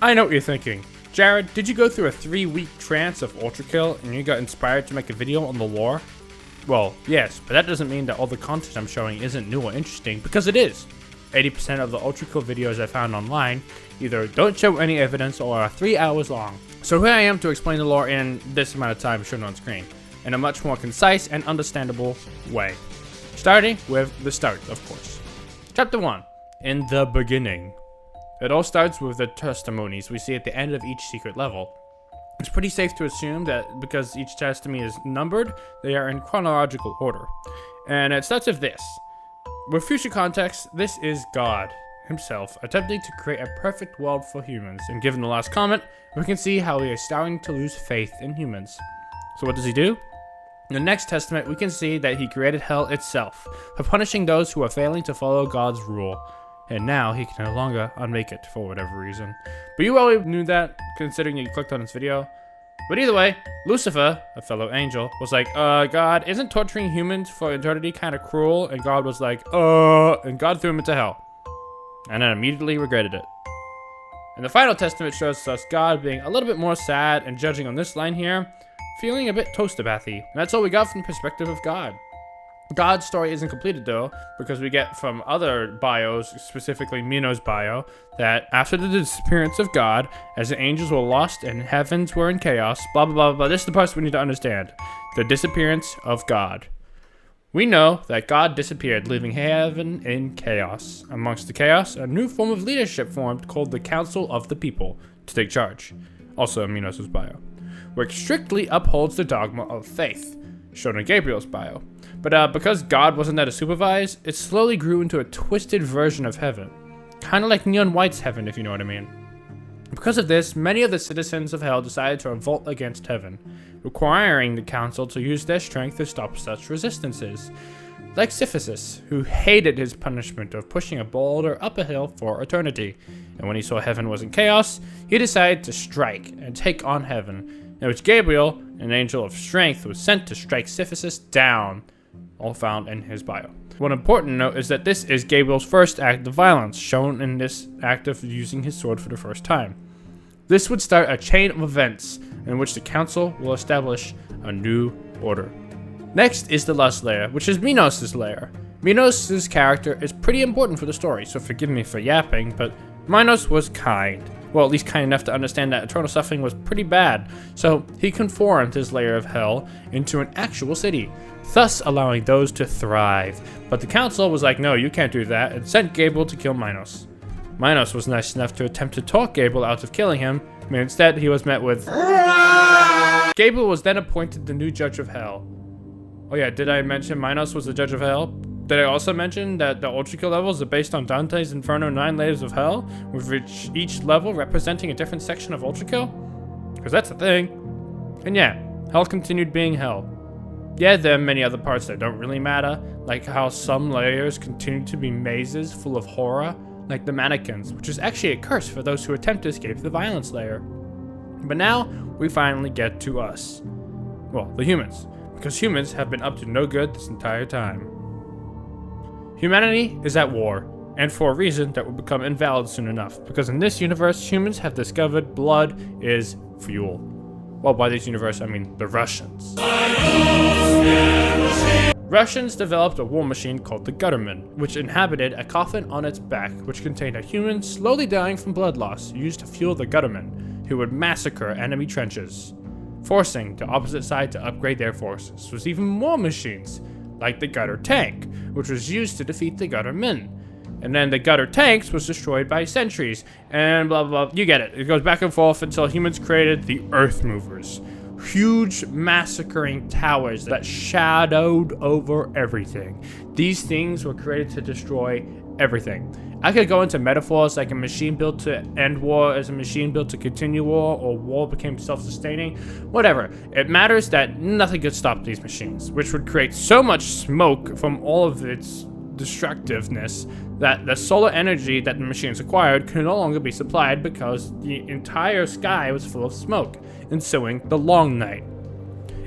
I know what you're thinking. Jared, did you go through a 3-week trance of Ultrakill and you got inspired to make a video on the lore? Well, yes, but that doesn't mean that all the content I'm showing isn't new or interesting, because it is. 80% of the Ultrakill videos I found online either don't show any evidence or are 3 hours long. So here I am to explain the lore in this amount of time shown on screen, in a much more concise and understandable way. Starting with the start, of course. Chapter 1. In the beginning. It all starts with the testimonies we see at the end of each secret level. It's pretty safe to assume that because each testimony is numbered, they are in chronological order. And it starts with this. With future context, this is God himself attempting to create a perfect world for humans, and given the last comment, we can see how he is starting to lose faith in humans. So what does he do? In the next testament, we can see that he created hell itself for punishing those who are failing to follow God's rule. And now he can no longer unmake it for whatever reason. But you already knew that, considering you clicked on this video. But either way, Lucifer, a fellow angel, was like, God, isn't torturing humans for eternity kind of cruel? And God was like, and God threw him into hell. And then immediately regretted it. And the final testament shows us God being a little bit more sad, and judging on this line here, feeling a bit toaster-bathy. And that's all we got from the perspective of God. God's story isn't completed though, because we get from other bios, specifically Minos' bio, that after the disappearance of God, as the angels were lost and heavens were in chaos, blah blah blah blah, this is the part we need to understand. The disappearance of God. We know that God disappeared, leaving heaven in chaos. Amongst the chaos, a new form of leadership formed called the Council of the People, to take charge. Also Minos' bio. Which strictly upholds the dogma of faith, shown in Gabriel's bio. But because God wasn't there to supervise, it slowly grew into a twisted version of heaven. Kind of like Neon White's heaven, if you know what I mean. Because of this, many of the citizens of hell decided to revolt against heaven, requiring the council to use their strength to stop such resistances. Like Sisyphus, who hated his punishment of pushing a boulder up a hill for eternity. And when he saw heaven was in chaos, he decided to strike and take on heaven, in which Gabriel, an angel of strength, was sent to strike Sisyphus down. All found in his bio. One important note is that this is Gabriel's first act of violence, shown in this act of using his sword for the first time. This would start a chain of events in which the council will establish a new order. Next is the lust layer, which is Minos' layer. Minos' character is pretty important for the story, so forgive me for yapping, but Minos was kind. Well, at least kind enough to understand that eternal suffering was pretty bad, so he conformed his layer of hell into an actual city, thus allowing those to thrive. But the council was like, no, you can't do that, and sent Gabriel to kill Minos. Minos was nice enough to attempt to talk Gabriel out of killing him, but instead he was met with... Gabriel was then appointed the new judge of hell. Oh yeah, did I mention Minos was the judge of hell? Did I also mention that the Ultrakill levels are based on Dante's Inferno 9 layers of hell, with each level representing a different section of Ultrakill? Because that's a thing. And yeah, hell continued being hell. Yeah, there are many other parts that don't really matter, like how some layers continue to be mazes full of horror, like the mannequins, which is actually a curse for those who attempt to escape the violence layer. But now, we finally get to us. Well, the humans, because humans have been up to no good this entire time. Humanity is at war, and for a reason that will become invalid soon enough, because in this universe, humans have discovered blood is fuel. Well, by this universe, I mean the Russians. Russians developed a war machine called the Gutterman, which inhabited a coffin on its back, which contained a human slowly dying from blood loss, used to fuel the Gutterman, who would massacre enemy trenches, forcing the opposite side to upgrade their forces with even more machines, like the Gutter Tank, which was used to defeat the Guttermen. And then the Gutter Tanks was destroyed by sentries, and blah blah blah. You get it. It goes back and forth until humans created the Earth Movers. Huge massacring towers that shadowed over everything. These things were created to destroy everything. I could go into metaphors like a machine built to end war as a machine built to continue war, or war became self-sustaining, whatever. It matters that nothing could stop these machines, which would create so much smoke from all of its destructiveness that the solar energy that the machines acquired could no longer be supplied because the entire sky was full of smoke, ensuing the long night.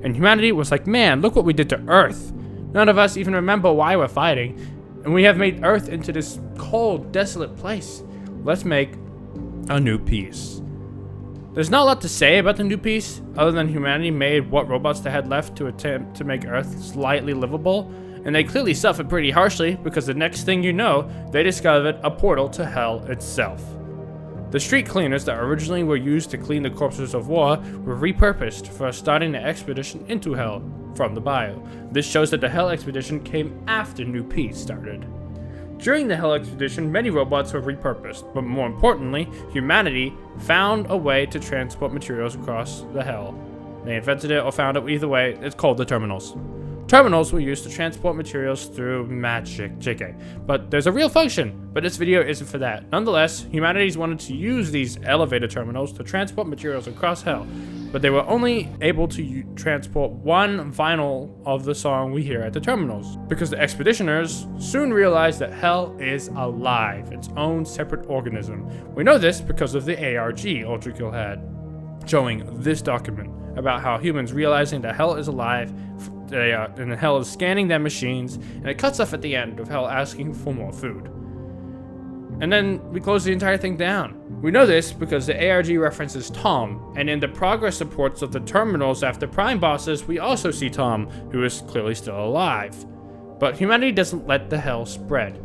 And humanity was like, man, look what we did to Earth. None of us even remember why we're fighting, and we have made Earth into this cold, desolate place. Let's make a new peace. There's not a lot to say about the new peace, other than humanity made what robots they had left to attempt to make Earth slightly livable, and they clearly suffered pretty harshly because the next thing you know, they discovered a portal to hell itself. The street cleaners that originally were used to clean the corpses of war were repurposed for starting the expedition into hell from the bio. This shows that the hell expedition came after New Peace started. During the hell expedition, many robots were repurposed, but more importantly, humanity found a way to transport materials across the hell. They invented it or found it, either way, it's called the terminals. Terminals were used to transport materials through magic, JK. But there's a real function, but this video isn't for that. Nonetheless, humanities wanted to use these elevator terminals to transport materials across hell, but they were only able to transport one vinyl of the song we hear at the terminals, because the expeditioners soon realized that hell is alive, its own separate organism. We know this because of the ARG Ultrakill had, showing this document about how humans realizing that hell is alive, and hell is scanning their machines, and it cuts off at the end of hell asking for more food. And then we close the entire thing down. We know this because the ARG references Tom, and in the progress reports of the terminals after Prime bosses, we also see Tom, who is clearly still alive. But humanity doesn't let the hell spread.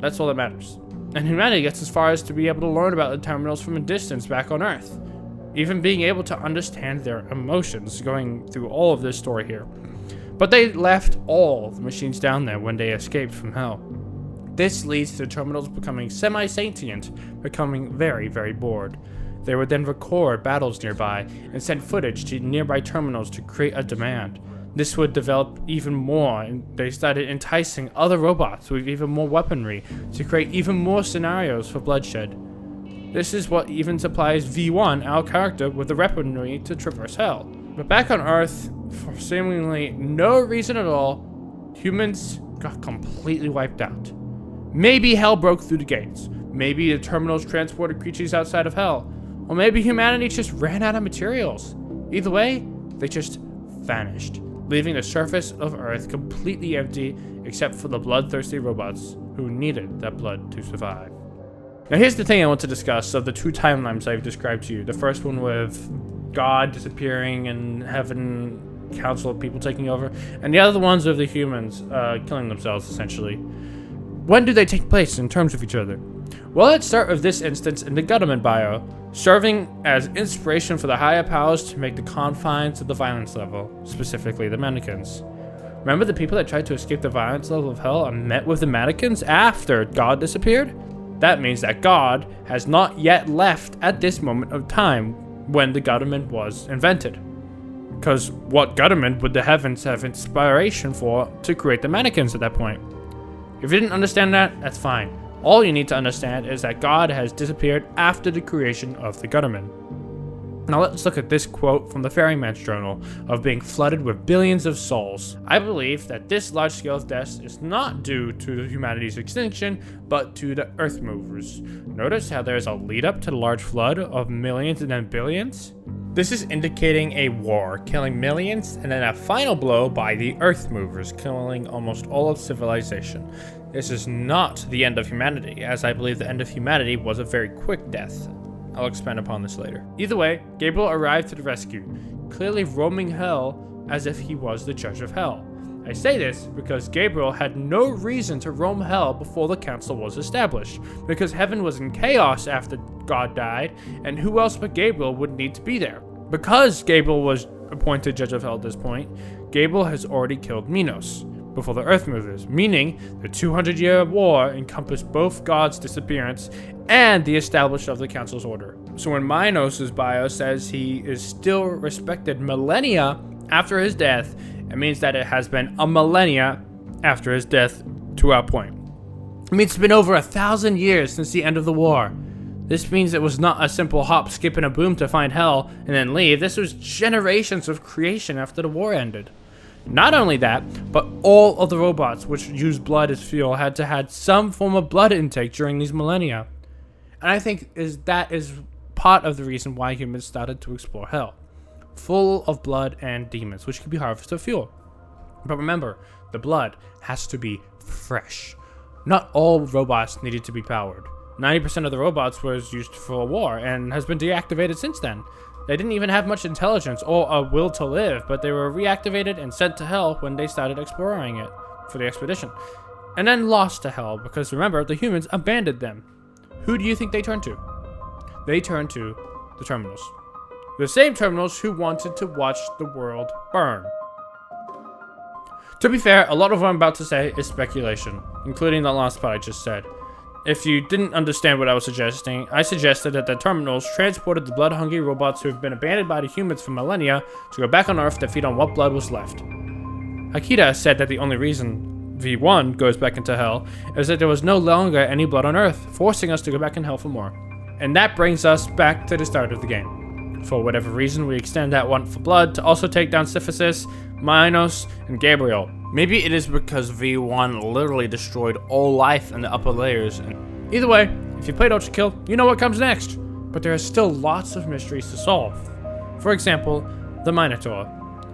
That's all that matters. And humanity gets as far as to be able to learn about the terminals from a distance back on Earth. Even being able to understand their emotions going through all of this story here. But they left all the machines down there when they escaped from hell. This leads to the terminals becoming semi-sentient, becoming very, very bored. They would then record battles nearby and send footage to nearby terminals to create a demand. This would develop even more, and they started enticing other robots with even more weaponry to create even more scenarios for bloodshed. This is what even supplies V1, our character, with the weaponry to traverse hell. But back on Earth, for seemingly no reason at all, humans got completely wiped out. Maybe hell broke through the gates. Maybe the terminals transported creatures outside of hell. Or maybe humanity just ran out of materials. Either way, they just vanished, leaving the surface of Earth completely empty except for the bloodthirsty robots who needed that blood to survive. Now here's the thing I want to discuss of the two timelines I've described to you. The first one with God disappearing and heaven, council of people taking over, and the other ones of the humans killing themselves, essentially. When do they take place in terms of each other? Well, let's start with this instance in the Gutterman bio, serving as inspiration for the higher powers to make the confines of the violence level, specifically the mannequins. Remember the people that tried to escape the violence level of hell and met with the mannequins after God disappeared? That means that God has not yet left at this moment of time when the Gutterman was invented. Because what Gutterman would the heavens have inspiration for to create the mannequins at that point? If you didn't understand that, that's fine. All you need to understand is that God has disappeared after the creation of the Gutterman. Now let's look at this quote from the Ferryman's Journal of being flooded with billions of souls. I believe that this large scale of deaths is not due to humanity's extinction, but to the Earth Movers. Notice how there's a lead up to the large flood of millions and then billions? This is indicating a war, killing millions, and then a final blow by the Earth Movers, killing almost all of civilization. This is not the end of humanity, as I believe the end of humanity was a very quick death. I'll expand upon this later. Either way, Gabriel arrived to the rescue, clearly roaming hell as if he was the judge of hell. I say this because Gabriel had no reason to roam hell before the council was established, because heaven was in chaos after God died, and who else but Gabriel would need to be there? Because Gabriel was appointed judge of hell at this point, Gabriel has already killed Minos before the Earth Movers, meaning the 200-year war encompassed both God's disappearance and the establishment of the Council's order. So when Minos' bio says he is still respected millennia after his death, it means that it has been a millennia after his death to our point. It means it's been over 1,000 years since the end of the war. This means it was not a simple hop, skip, and a boom to find hell and then leave. This was generations of creation after the war ended. Not only that, but all of the robots which use blood as fuel had to have some form of blood intake during these millennia. And I think that is part of the reason why humans started to explore hell. Full of blood and demons, which can be harvested for fuel. But remember, the blood has to be fresh. Not all robots needed to be powered. 90% of the robots was used for war and has been deactivated since then. They didn't even have much intelligence or a will to live, but they were reactivated and sent to Hell when they started exploring it for the expedition. And then lost to Hell because remember, the humans abandoned them. Who do you think they turned to? They turned to the Terminals. The same Terminals who wanted to watch the world burn. To be fair, a lot of what I'm about to say is speculation, including the last part I just said. If you didn't understand what I was suggesting, I suggested that the Terminals transported the blood-hungry robots who have been abandoned by the humans for millennia to go back on Earth to feed on what blood was left. Akita said that the only reason V1 goes back into Hell is that there was no longer any blood on Earth, forcing us to go back in Hell for more. And that brings us back to the start of the game. For whatever reason, we extend that want for blood to also take down Syphilis, Minos, and Gabriel. Maybe it is because V1 literally destroyed all life in the upper layers. And either way, if you played Ultra Kill, you know what comes next. But there are still lots of mysteries to solve. For example, the Minotaur.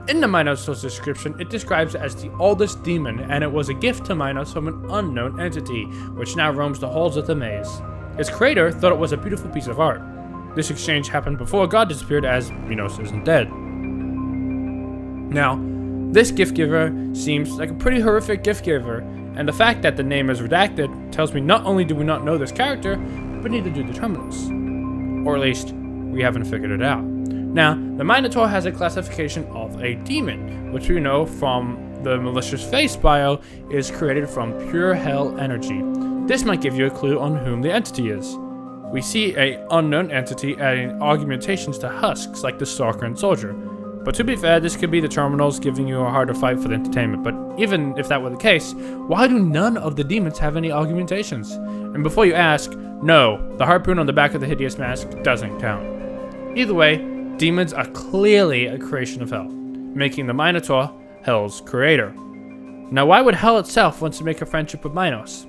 In the Minotaur's description, it describes it as the oldest demon, and it was a gift to Minos from an unknown entity, which now roams the halls of the maze. Its creator thought it was a beautiful piece of art. This exchange happened before God disappeared, as Minos isn't dead. Now, this gift giver seems like a pretty horrific gift giver, and the fact that the name is redacted tells me not only do we not know this character, but neither do the Terminals. Or at least, we haven't figured it out. Now, the Minotaur has a classification of a demon, which we know from the malicious face bio is created from pure hell energy. This might give you a clue on whom the entity is. We see an unknown entity adding augmentations to husks like the Stalker and Soldier. But to be fair, this could be the Terminals giving you a harder fight for the entertainment. But even if that were the case, why do none of the demons have any augmentations? And before you ask, no, the harpoon on the back of the hideous mask doesn't count. Either way, demons are clearly a creation of Hell, making the Minotaur Hell's creator. Now why would Hell itself want to make a friendship with Minos?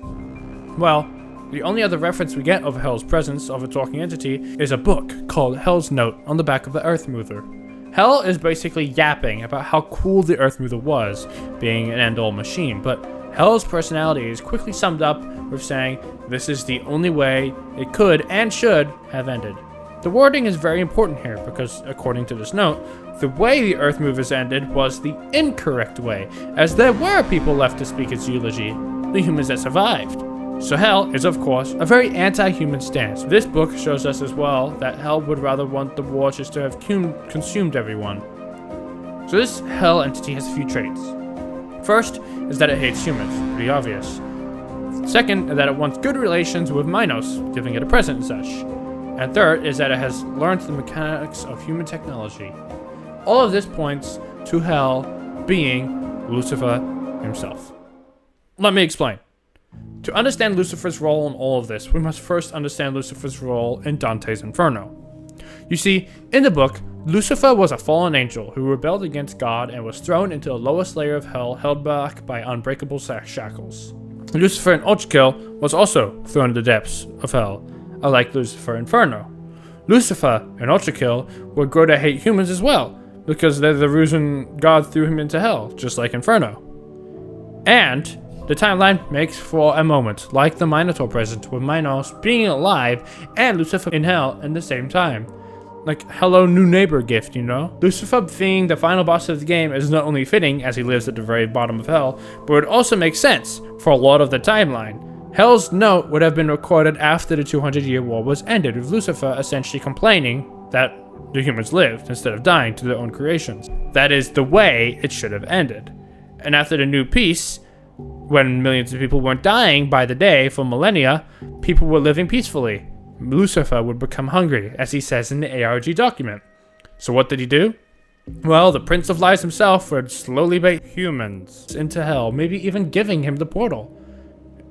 Well, the only other reference we get of Hell's presence of a talking entity is a book called Hell's Note on the back of the Earthmover. Hell is basically yapping about how cool the Earthmover was, being an end-all machine, but Hell's personality is quickly summed up with saying this is the only way it could and should have ended. The wording is very important here because, according to this note, the way the Earthmovers ended was the incorrect way, as there were people left to speak its eulogy, the humans that survived. So Hell is, of course, a very anti-human stance. This book shows us as well that Hell would rather want the war just to have consumed everyone. So this Hell entity has a few traits. First is that it hates humans, pretty obvious. Second is that it wants good relations with Minos, giving it a present and such. And third is that it has learned the mechanics of human technology. All of this points to Hell being Lucifer himself. Let me explain. To understand Lucifer's role in all of this, we must first understand Lucifer's role in Dante's Inferno. You see, in the book, Lucifer was a fallen angel who rebelled against God and was thrown into the lowest layer of Hell, held back by unbreakable shackles. Lucifer in Ultra Kill was also thrown into the depths of Hell, unlike Lucifer Inferno. Lucifer in Ultra Kill would grow to hate humans as well, because they're the reason God threw him into Hell, just like Inferno. And the timeline makes for a moment, like the Minotaur present, with Minos being alive and Lucifer in Hell at the same time. Like, hello new neighbor gift, you know? Lucifer being the final boss of the game is not only fitting, as he lives at the very bottom of Hell, but it also makes sense for a lot of the timeline. Hell's Note would have been recorded after the 200-year war was ended, with Lucifer essentially complaining that the humans lived instead of dying to their own creations. That is the way it should have ended. And after the new peace, when millions of people weren't dying by the day for millennia, people were living peacefully. Lucifer would become hungry, as he says in the ARG document. So what did he do? Well, the Prince of Lies himself would slowly bait humans into Hell, maybe even giving him the portal.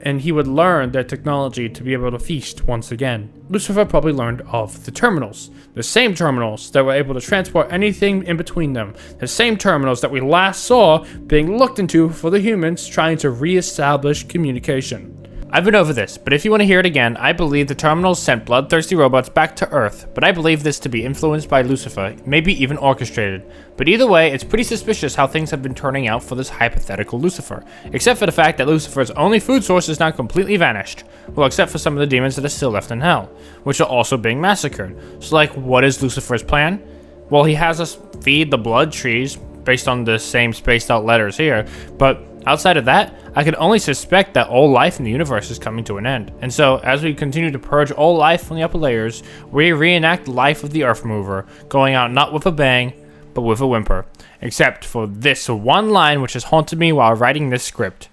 And he would learn their technology to be able to feast once again. Lucifer probably learned of the Terminals. The same Terminals that were able to transport anything in between them. The same Terminals that we last saw being looked into for the humans trying to re-establish communication. I've been over this, but if you want to hear it again, I believe the terminals sent bloodthirsty robots back to Earth, but I believe this to be influenced by Lucifer, maybe even orchestrated. But either way, it's pretty suspicious how things have been turning out for this hypothetical Lucifer, except for the fact that Lucifer's only food source is now completely vanished. Well, except for some of the demons that are still left in hell, which are also being massacred. So like, what is Lucifer's plan? Well, he has us feed the blood trees, based on the same spaced out letters here, but outside of that, I can only suspect that all life in the universe is coming to an end. And so, as we continue to purge all life from the upper layers, we reenact the life of the Earth Mover, going out not with a bang, but with a whimper. Except for this one line which has haunted me while writing this script.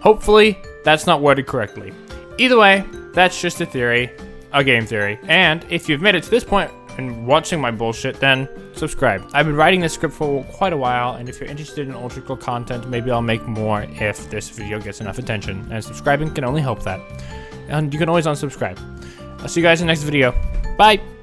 Hopefully, that's not worded correctly. Either way, that's just a theory, a game theory. And if you've made it to this point and watching my bullshit, then subscribe. I've been writing this script for quite a while, and if you're interested in Ultrakill content, maybe I'll make more if this video gets enough attention, and subscribing can only help that. And you can always unsubscribe. I'll see you guys in the next video. Bye!